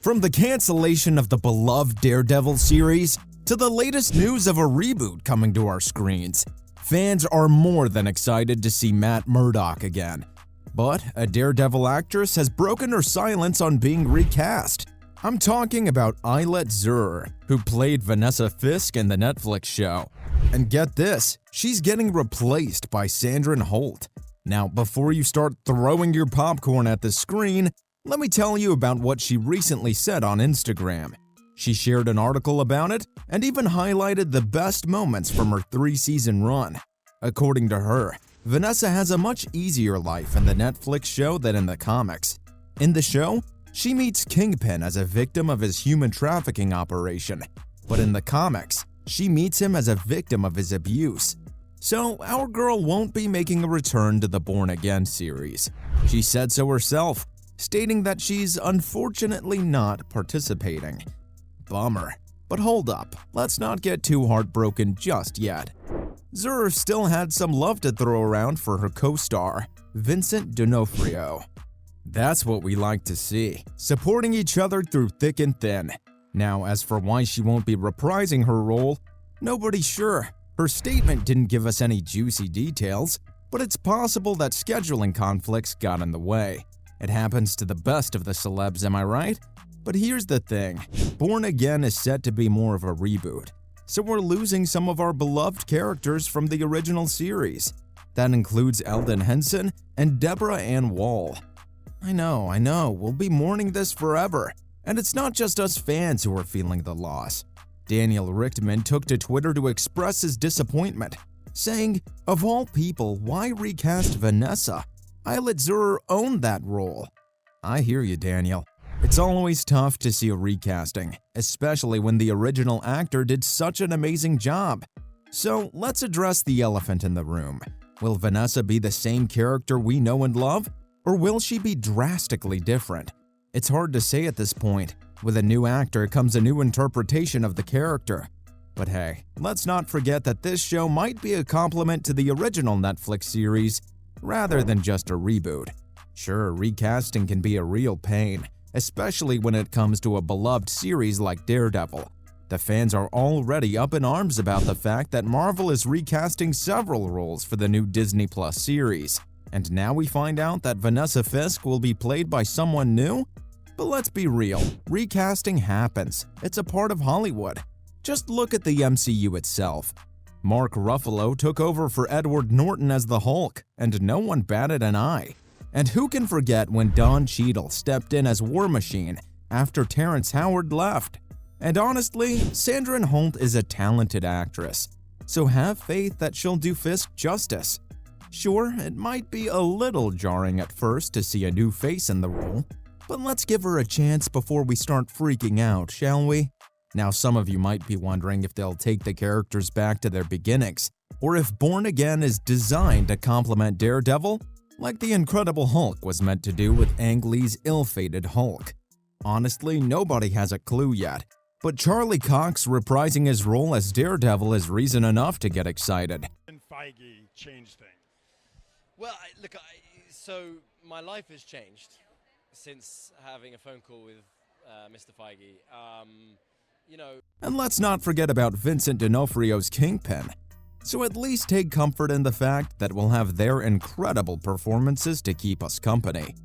From the cancellation of the beloved Daredevil series to the latest news of a reboot coming to our screens, fans are more than excited to see Matt Murdock again. But a Daredevil actress has broken her silence on being recast. I'm talking about Eilert Zur, who played Vanessa Fisk in the Netflix show. And get this, she's getting replaced by Sandrine Holt. Now, before you start throwing your popcorn at the screen, let me tell you about what she recently said on Instagram. She shared an article about it and even highlighted the best moments from her 3-season run. According to her, Vanessa has a much easier life in the Netflix show than in the comics. In the show, she meets Kingpin as a victim of his human trafficking operation, but in the comics, she meets him as a victim of his abuse. So our girl won't be making a return to the Born Again series. She said so herself, stating that she's unfortunately not participating. Bummer. But hold up, let's not get too heartbroken just yet. Zur still had some love to throw around for her co-star, Vincent D'Onofrio. That's what we like to see, supporting each other through thick and thin. Now, as for why she won't be reprising her role, nobody's sure. Her statement didn't give us any juicy details, but it's possible that scheduling conflicts got in the way. It happens to the best of the celebs, am I right? But here's the thing, Born Again is set to be more of a reboot, so we're losing some of our beloved characters from the original series. That includes Eldon Henson and Deborah Ann Wall. I know, we'll be mourning this forever, and it's not just us fans who are feeling the loss. Daniel Richtman took to Twitter to express his disappointment, saying, "Of all people, why recast Vanessa? Eilert Zur owned that role." I hear you, Daniel. It's always tough to see a recasting, especially when the original actor did such an amazing job. So let's address the elephant in the room. Will Vanessa be the same character we know and love, or will she be drastically different? It's hard to say at this point. With a new actor comes a new interpretation of the character. But hey, let's not forget that this show might be a compliment to the original Netflix series rather than just a reboot. Sure, recasting can be a real pain, especially when it comes to a beloved series like Daredevil. The fans are already up in arms about the fact that Marvel is recasting several roles for the new Disney Plus series. And now we find out that Vanessa Fisk will be played by someone new? But let's be real, recasting happens. It's a part of Hollywood. Just look at the MCU itself. Mark Ruffalo took over for Edward Norton as the Hulk, and no one batted an eye. And who can forget when Don Cheadle stepped in as War Machine after Terrence Howard left? And honestly, Sandrine Holt is a talented actress, so have faith that she'll do Fisk justice. Sure, it might be a little jarring at first to see a new face in the role, but let's give her a chance before we start freaking out, shall we? Now, some of you might be wondering if they'll take the characters back to their beginnings, or if Born Again is designed to complement Daredevil, like the Incredible Hulk was meant to do with Ang Lee's ill-fated Hulk. Honestly, nobody has a clue yet, but Charlie Cox reprising his role as Daredevil is reason enough to get excited. And Feige changed things. Well, so my life has changed since having a phone call with Mr. Feige. And let's not forget about Vincent D'Onofrio's Kingpin. So at least take comfort in the fact that we'll have their incredible performances to keep us company.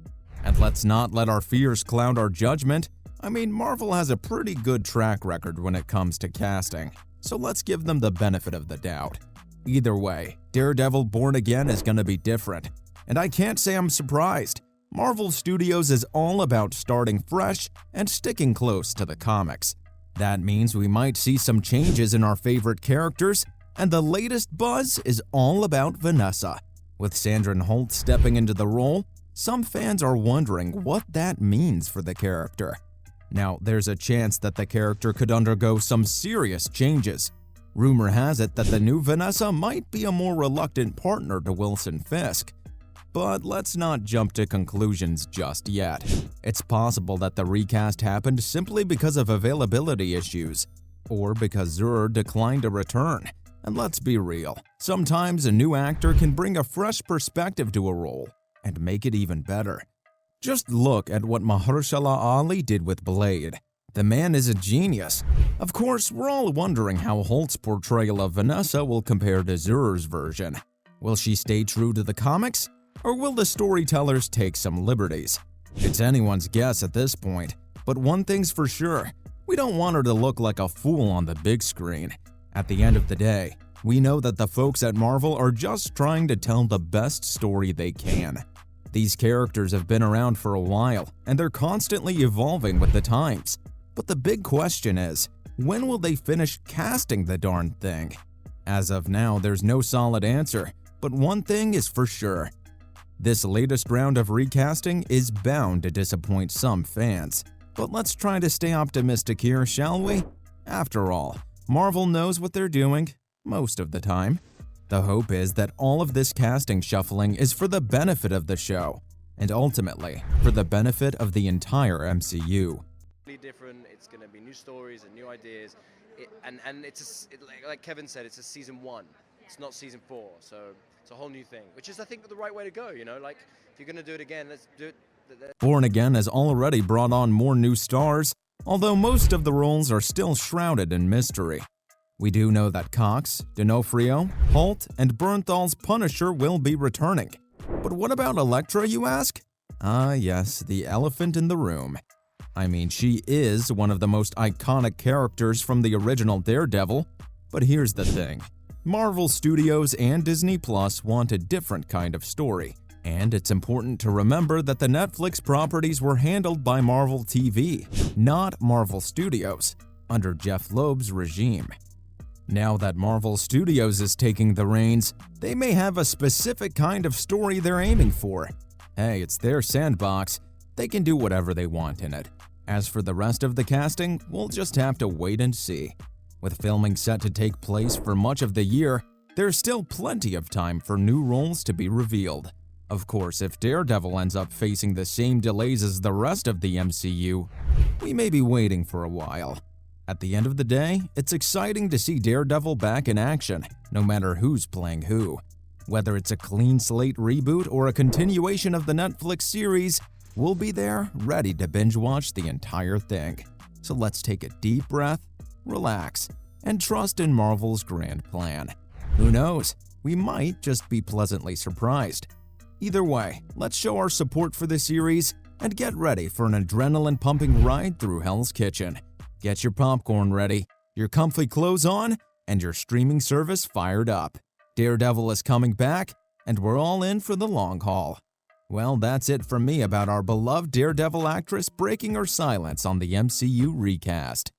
And let's not let our fears cloud our judgment. I mean, Marvel has a pretty good track record when it comes to casting, so let's give them the benefit of the doubt. Either way, Daredevil Born Again is gonna be different, and I can't say I'm surprised. Marvel Studios is all about starting fresh and sticking close to the comics. That means we might see some changes in our favorite characters, and the latest buzz is all about Vanessa. With Sandrine Holt stepping into the role, some fans are wondering what that means for the character. Now, there's a chance that the character could undergo some serious changes. Rumor has it that the new Vanessa might be a more reluctant partner to Wilson Fisk. But let's not jump to conclusions just yet. It's possible that the recast happened simply because of availability issues, or because Zur declined to return. And let's be real, sometimes a new actor can bring a fresh perspective to a role and make it even better. Just look at what Mahershala Ali did with Blade. The man is a genius. Of course, we're all wondering how Holt's portrayal of Vanessa will compare to Zur's version. Will she stay true to the comics, or will the storytellers take some liberties? It's anyone's guess at this point, but one thing's for sure, we don't want her to look like a fool on the big screen. At the end of the day, we know that the folks at Marvel are just trying to tell the best story they can. These characters have been around for a while, and they're constantly evolving with the times. But the big question is, when will they finish casting the darn thing? As of now, there's no solid answer, but one thing is for sure. This latest round of recasting is bound to disappoint some fans. But let's try to stay optimistic here, shall we? After all, Marvel knows what they're doing, most of the time. The hope is that all of this casting shuffling is for the benefit of the show, and ultimately, for the benefit of the entire MCU. Different, it's going to be new stories and new ideas, and it's like Kevin said, it's a season 1, it's not season 4, so it's a whole new thing, which is I think the right way to go, you know, like if you're going to do it again, let's do it. Born Again has already brought on more new stars, although most of the roles are still shrouded in mystery. We do know that Cox, D'Onofrio, Holt, and Bernthal's Punisher will be returning. But what about Elektra, you ask? Ah yes, the elephant in the room. I mean, she is one of the most iconic characters from the original Daredevil, but here's the thing. Marvel Studios and Disney Plus want a different kind of story, and it's important to remember that the Netflix properties were handled by Marvel TV, not Marvel Studios, under Jeff Loeb's regime. Now that Marvel Studios is taking the reins, they may have a specific kind of story they're aiming for. Hey, it's their sandbox. They can do whatever they want in it. As for the rest of the casting, we'll just have to wait and see. With filming set to take place for much of the year, there's still plenty of time for new roles to be revealed. Of course, if Daredevil ends up facing the same delays as the rest of the MCU, we may be waiting for a while. At the end of the day, it's exciting to see Daredevil back in action, no matter who's playing who. Whether it's a clean slate reboot or a continuation of the Netflix series, we'll be there, ready to binge-watch the entire thing. So let's take a deep breath, relax, and trust in Marvel's grand plan. Who knows, we might just be pleasantly surprised. Either way, let's show our support for the series and get ready for an adrenaline-pumping ride through Hell's Kitchen. Get your popcorn ready, your comfy clothes on, and your streaming service fired up. Daredevil is coming back, and we're all in for the long haul. Well, that's it from me about our beloved Daredevil actress breaking her silence on the MCU Recast.